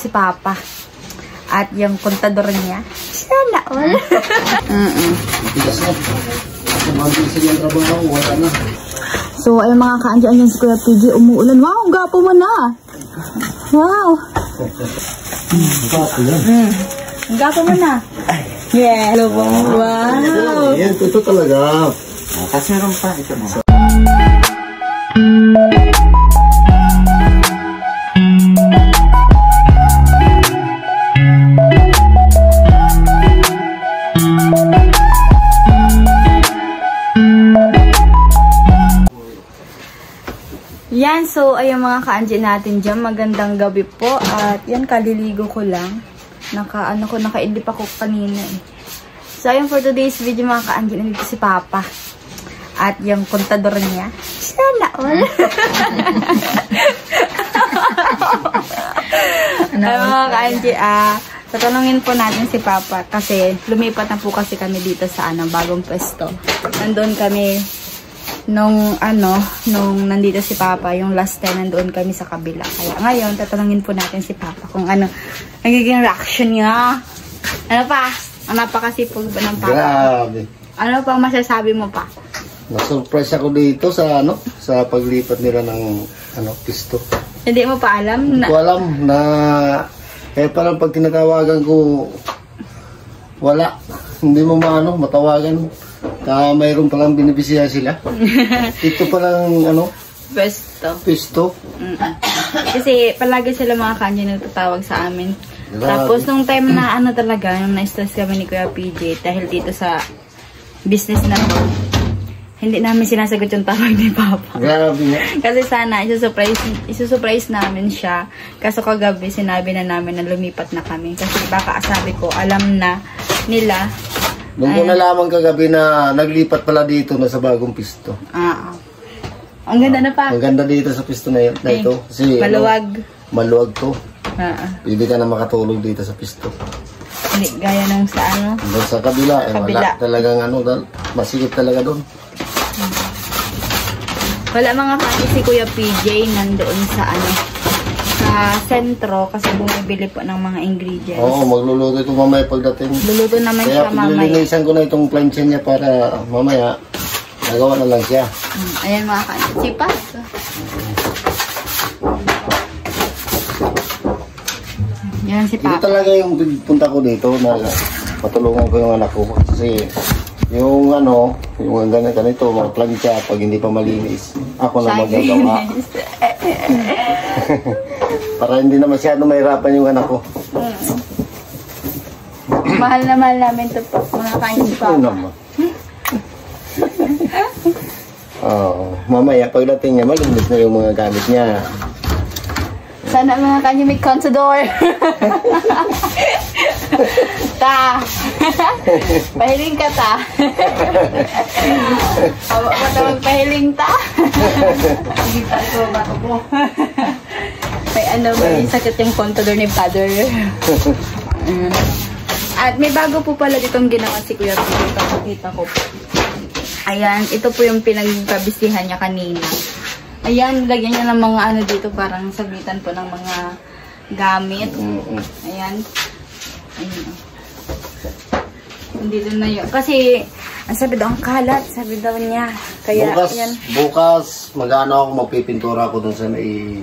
si Papa. At yung kontador niya. Sana all. So, ay mga kaandyan si Kuya PJ, umuulan. Wow, ang gapo mo na. Wow. Ang gapo mo na. Yeah. Wow. Yan, ito talaga. Kasi meron pa. Ito mo. Yan, so ayun mga ka-anji natin dyan, magandang gabi po. At yan, kaliligo ko lang. Nakaidlip ako kanina eh. So ayun, for today's video mga ka-anji, nandito si Papa. At yung kontador niya. Sana all. Ay mga ka-anji, tatanungin po natin si Papa. Kasi lumipat na po kasi kami dito sa bagong pwesto. Nandun kami nung nandito si Papa, yung last time nandoon kami sa kabila. Kaya ngayon, tatanungin po natin si Papa kung ano nagiging reaction niya. Ano pa? Ang napakasipag ba ng Papa? Grabe. Ano pang masasabi mo pa? Na-surprise ako dito sa sa paglipat nila ng pisto. Hindi mo pa alam? Hindi ko alam na parang pag tinatawagan ko wala. Hindi mo matawagan. Mayroon palang binibisiya sila. Ito palang pisto. Kasi palagi sila mga kanji nagtatawag sa amin. Tapos nung time na talaga, nung na-stress kami ni Kuya PJ dahil dito sa business na to, hindi namin sinasagot yung tawag ni Papa. Grabe nga. Kasi sana isusurprise namin siya. Kaso kagabi sinabi na namin na lumipat na kami. Kasi baka sabi ko, alam na nila. Nung ko nalaman kagabi na naglipat pala dito na sa bagong pisto. Ang ganda na pa. Ang ganda dito sa pisto na ito. Kasi maluwag. Maluwag to. Pwede ka na makatulog dito sa pisto. Hindi, gaya nung sa doon sa kabila. Wala talagang masikip talaga doon. Wala mga kasi si Kuya PJ nandoon sa sa sentro kasi bumibili po ng mga ingredients. Oo, magluluto ito mamaya pagdating. Luluto naman siya mamaya. Kaya pililinisan ko na itong plancha niya para mamaya nagawa na lang siya. Ayan mga kansipas. Yan si Papa. Ito talaga yung punta ko dito na patulungan ko yung anak ko. Kasi yung yung ganito, mga plancha, pag hindi pa malinis, ako na magagawa. Para hindi na masyado mahirapan yung anak ko. Mahal na mahal namin ito po, mga kanji si Papa. Mamaya pagdating niya, malinis na yung mga gamit niya. Sana mga kanji may contador. Ta. Pahiling ka ta. Awa ko na magpahiling ta. May sakit yung contador ni Father. At may bago po pala ditong ginawa si Kuya PJ. Pakita ko po. Ayan, ito po yung pinagpabisihan niya kanina. Ayan, lagyan niya ng mga dito, parang sabitan po ng mga gamit. Ayan. Ayan. Hindi doon na yun. Kasi, ang sabi daw, ang kalat. Sabi daw niya. Kaya, bukas mag-ano ako, magpipintura ako doon sa may,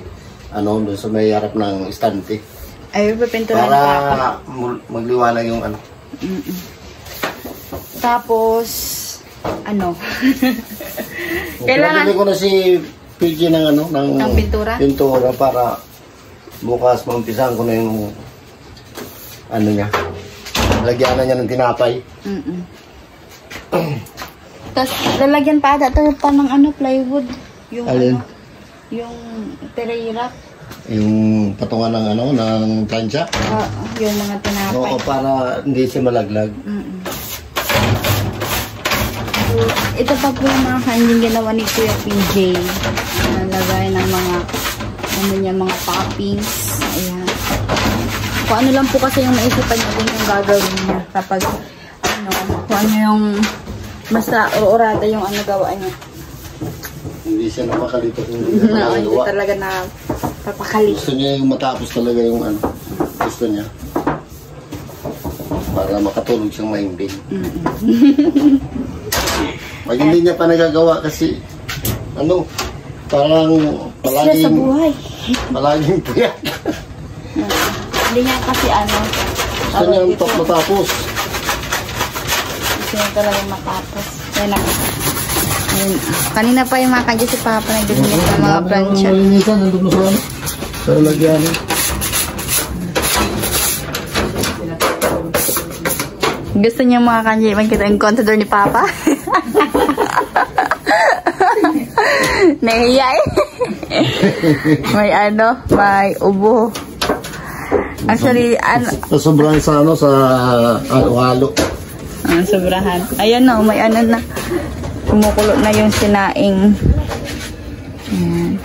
doon sa may harap ng estante. Ay, pipintura para magliwanag yung Tapos, kailangan ko na si PG ng pintura? Pintura para bukas maumpisahan ko na yung niya. Lagyan na niya ng tinapay. Tapos lalagyan pa ata pa ng plywood. Yung yung tereyrak. Yung patungan ng plancha. Yung mga tinapay. Oo, para hindi siya malaglag. Ito pa po yung mga kanjing ginawa ni Kuya PJ. Nalagay ng mga mga toppings. Ayan. Kung ano lang po kasi yung naisipan niya din yung gagawin niya. Kapag kung ano yung basta orata yung gawa niya. Hindi siya napakalito. Hindi talaga na papakali. Gusto niya yung matapos talaga yung gusto niya. Para makatulog siyang mahimbing. Pag hindi niya pa nagagawa kasi, ano, parang Sila sa buhay. palaging puyat. Hindi niya kasi ano. Gusto niya ang matapos. Gusto niya talaga matapos. Yan na. Ayun. Kanina pa yung mga kadya si Papa nagdudulog ng mga plancha. Malinisan, nandun mo sa ano. Sa lagyan. Gusto niya mga kanji makita yung contador ni Papa. Nahiya eh. May ano, may ubo. Actually, ano. Sobrang sa ano, sa halo-halo. Sobrahan. Ayan na, may ano na. Kumukulo na yung sinaing. Ayan.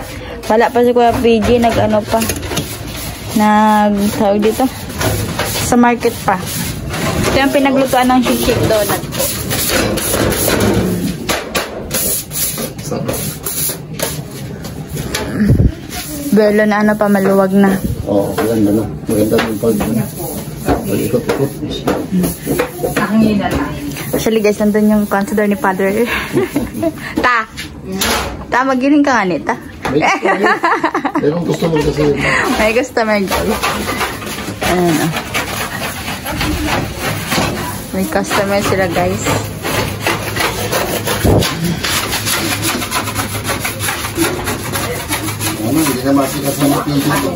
Wala pa si Kuya PG, nag-ano pa. Tawag dito. Sa market pa. Ito yung pinaglutuan ng shake donut po. Belo na ano pa, maluwag na. Oo, maganda na. Maganda yung pag-ikot-ikot. Actually guys, nandun yung consider ni Father. Ta! Ta, magiling ka nga nita. May customer kasi. May customer guys. Ayan o. May customer sila guys. Ano, hindi na masikas na mapigil ko.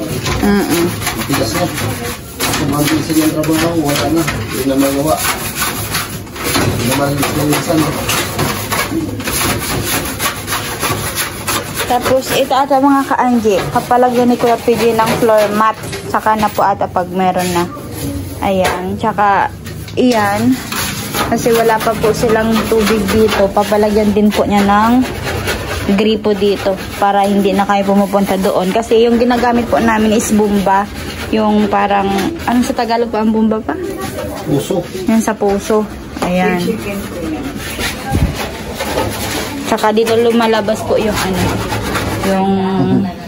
Matigas na. Kung mabilisin yung trabaho, wala na. Hindi na magawa. Hindi na malisan. Tapos ito ata mga ka-Angie, kapalagyan ni Kuya PG ng floor mat. Saka na po ata pag meron na. Ayan. Tsaka iyan. Kasi wala pa po silang tubig dito. Papalagyan din po niya ng gripo dito. Para hindi na kayo pumupunta doon. Kasi yung ginagamit po namin is bumba. Yung parang, ano sa Tagalog pa ang bumba pa? Puso. Yan sa puso. Ayan. Tsaka dito lumalabas po yung ano, yung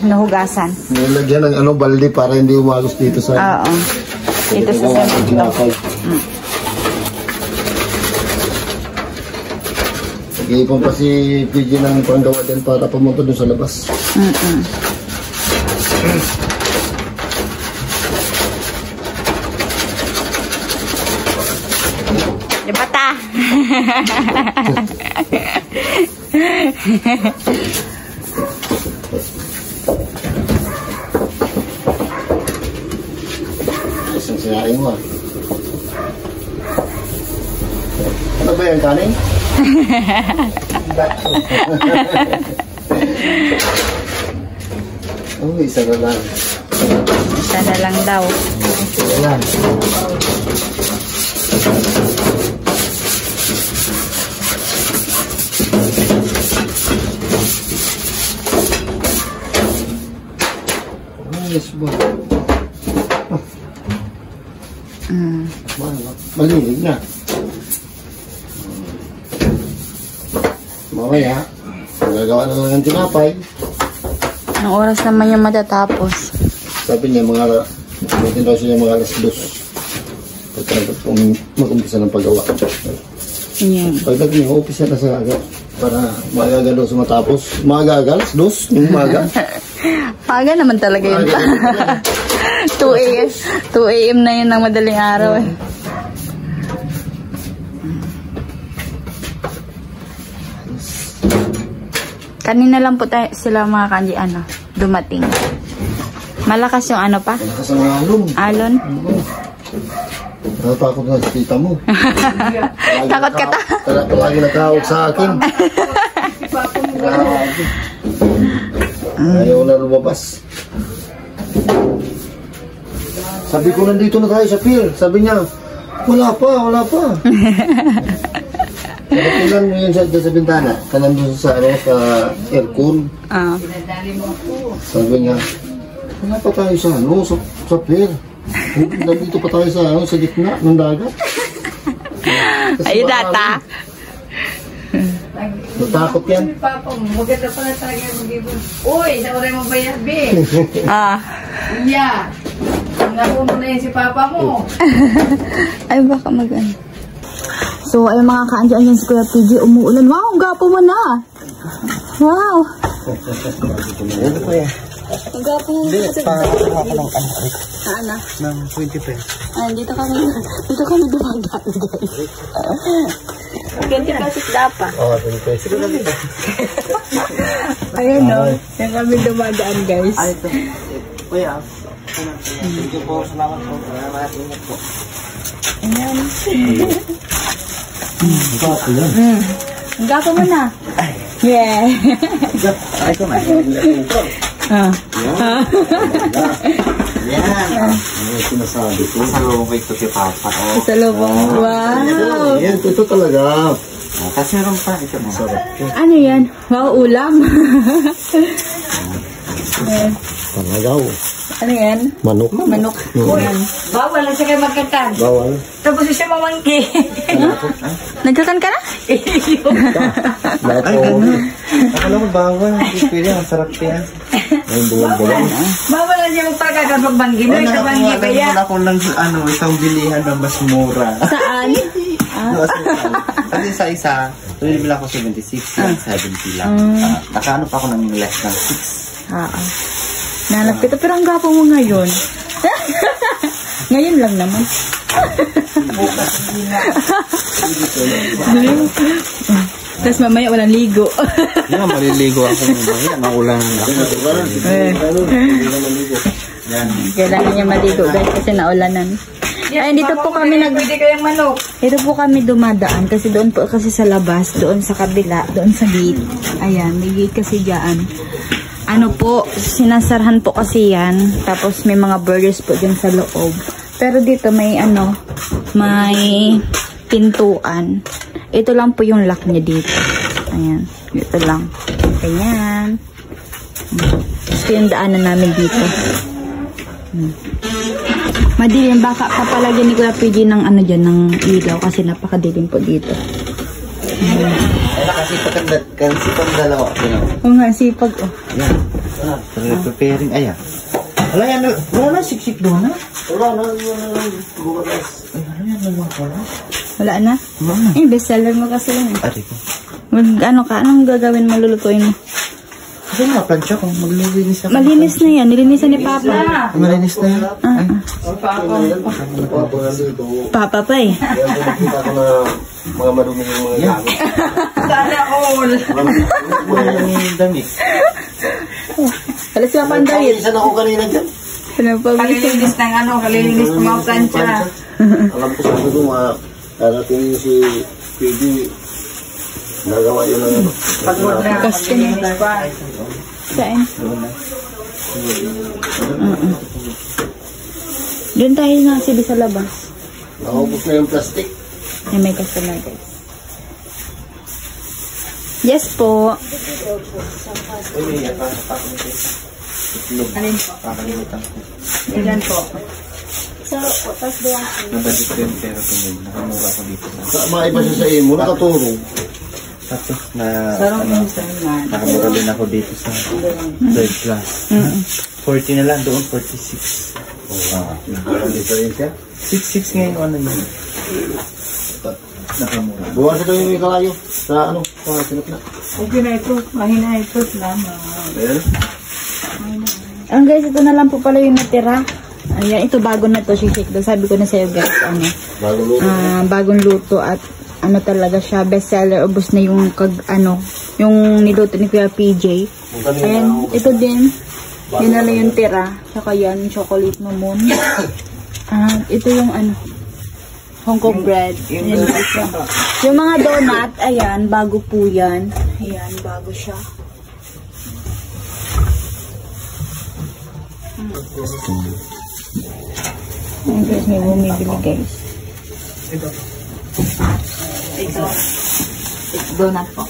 nahugasan. Nilagyan ng ano, balde para hindi umagos dito sa... Oo. Dito sa sento. Nag-iipon pa si PG ng panggawa din para pumunta dun sa labas. Diba ta? Isang sinaing mo. Ano ba yan, kanin? Oh, isa na lang. Isa na lang daw. Isa na lang. Yes, ba? Malinig na. Mamaya, magagawa na lang ng tinapay. Ang oras naman yung matatapos. Sabi niya, bumitin daw siya mga alas 2. Mag-umpisa ng paggawa. Yan. Pagdag niya, umpisa na sa agad. Para magaga daw sa matapos. Magaga, alas 2, yung maga. Paga naman talaga yun pa. 2 a.m. na yun ng madaling araw eh. Kanina lang po sila mga kanji dumating. Malakas yung ano pa? Malakas ang alon. Alon? Natatakot na sa tita mo. Takot ka ta? Palagi natawag sa akin. Ayaw na lumabas. Sabi ko, nandito na tayo sa pier. Sabi niya, wala pa. Kailan mo yun sa bintana? Kanan doon sa aircon. Sabi niya, wala pa tayo sa pier. Nandito pa tayo sa gitna ng dagat. Ayun data. Natakot yan. Maganda pala talaga yung mag-ibon. Uy, naulay mo ba yan, B? Ah. Yeah. Nakuno na yun si Papa mo. Ay, baka mag-ano. So, ay mga kaandiyan yan si Kuya PJ, umuulan. Wow, ang gapo mo na. Wow. Ano po yan? Ang gapo mo. Hindi, para ako ng ano. Saan na? Ng 20 pesos. Ay, dito kami dumadaan, guys. 20 pesos dapat. Oo, 20 pesos. Ayun, no? Yan kami dumadaan, guys. Ay, ito. Kuya, thank you po. Salamat po. Ingat po. Ayan. Gapo yan. Ang gapo mo na. Yeah. Ay, ito na. Yan. Ano sinasabi ko? Masalubong ko ito kay Papa. Sa lubong. Wow. Yan, ito talaga. Kasi meron pa. Ito mo. Ano yan? Wow, ulam. Talagaw. Ano yan? Manok. Manok. Yan. Bawal lang siya kayo magkakan. Bawal. Tapos siya mamangki. Nagkakan ka na? Ay, gano'n. Akala mo bawal. Hindi pwede. Masarap yan. Ayun, buwan-buwan. Bawal lang siya magpagkakan pag banggi. No, sa banggi pa yan. Wala ko lang isang bilihan na mas mura. Saan? Kasi sa isa, tuloy nila ako 76, 70 lang. Nakaano pa ako ng less ng 6. Nanap kita, pero ang gapo mo ngayon. Ngayon lang naman. Tapos mamaya walang ligo. Yan, maliligo ako mamaya. Maulan lang. Kailangan niya maligo guys kasi naulanan. Ay, dito po kami Pwede kayang manok. Dito po kami dumadaan kasi doon po kasi sa labas, doon sa kabila, doon sa gate. Ayan, may gate kasi diyan. Ano po, sinasarhan po kasi yan. Tapos may mga burgers po dyan sa loob. Pero dito may ano, may pintuan. Ito lang po yung lock niya dito. Ayan, ito lang. Ganyan. Ito yung daanan namin dito. Madilim, baka kapalagyan ni Kuya PJ ng ano dyan, ng ilaw kasi napakadilim po dito. Kasi pag dalawa. Oo nga, sipag oh. Yan. Preparing. Ayan. Wala yan. Wala na siksik doon na. Wala na, bukas. Ano yan naman pala? Wala na? Eh, bestseller mo kasi lang. Ari ko. Ano ka? Anong gagawin mo, lulutuin mo? Kasi nga, plansya ko. Maglilinis na. Malinis na yan. Nilinisan ni Papa. Malinis na yan. Papa pa eh. Kita ko na mga marumi yung mga gamit. Sana all. Yung damit. Alas ka pa ang dahil. Isa na ako kanina dyan. Ano pa ba? Kalilinis ng ano, kalilinis ng mga plancha. Alam ko sabi ko, darating si PG. Nagawa yun ng ano. Pagod na. Kasi saan? Doon tayo na kasi sa labas. Nakupos na yung plastic. Ay, may customer guys. Yes po. Alin po? Pakalimutan ko. Ilan po? Nabadit ko yung pera ko ngayon. Nakamura ko dito. Maiba siya sa imo, nakatulong. Tapos nakamura din ako dito sa third class. 40 na lang doon, 46. Walang diferensya. 66 ngayon, ano yun? Nakamura. Buwan sa yung may kalayo. Sa ano, sa sinap na. Okay na ito. Mahina ito. Salamat. Ayan. Ang guys, ito na lang po pala yung natira. Ayan, ito bago na to, shake. Sabi ko na sa'yo guys, ano, Bago luto. bagong luto at ano talaga siya, bestseller, ubos na yung yung niluto ni Kuya PJ. Ayan, ito din, yun na lang yung tira. Saka yan, chocolate mamon. Ito yung ano, Hong Kong bread. Ayan, yung mga donut, ayan, bago po yan. Ayan, bago siya. Ayan guys, may bumibili guys. Ito. Donut po.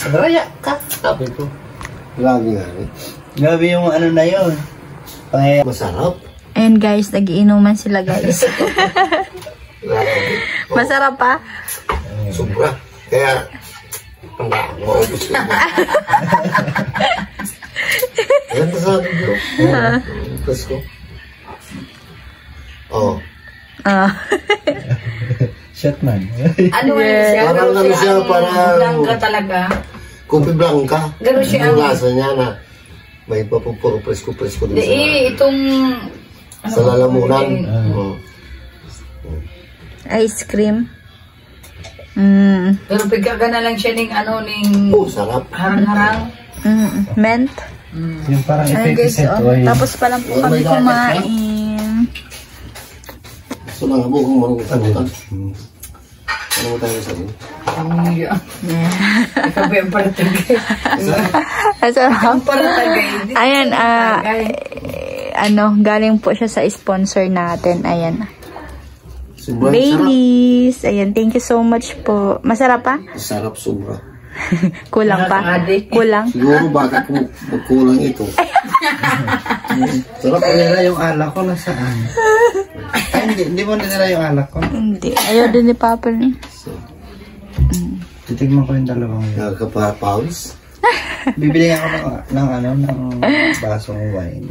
Raya ka. Sabi ko. Lagi nga rin. Grabe yung ano na yun. Masarap. Ayan guys, nagiinuman sila guys. Masarap pa? Sobra. Kaya, ang maubos ko. Ganda sa akin, bro. Presko. Oh. Shotman. Ano siya? Parang ano siya, parang... Blanca talaga. Kopi blanca. Gano'n siya. Ang lasa niya na may puro presko-presko din sa... Itong... Sa lalamunan. Oh. Ice cream. Pero pagkaga na lang siya ng ano, Oh, sarap. harang-harang. Mint. Yung parang Ayun guys, tapos pa lang po kami kumain. So, lang mo kung marunong ano mo tayo sa inyo? Ikaw ba yung paratagay? Masarap. Paratagay. Ayan, galing po siya sa sponsor natin. Ayan. Sobrang Baileys. Ayan, thank you so much po. Masarap pa? sarap. Sarap, sobra. Kulang pa? Kulang? Siguro bakit kung magkulang ito. Sarap. Nila yung alak ko nasaan? Ay, hindi mo nila yung alak ko. Hindi. Ayaw din ni Papa. Titigman ko yung dalawang yun. Nakakapawis. Bibili ako ng basong wine.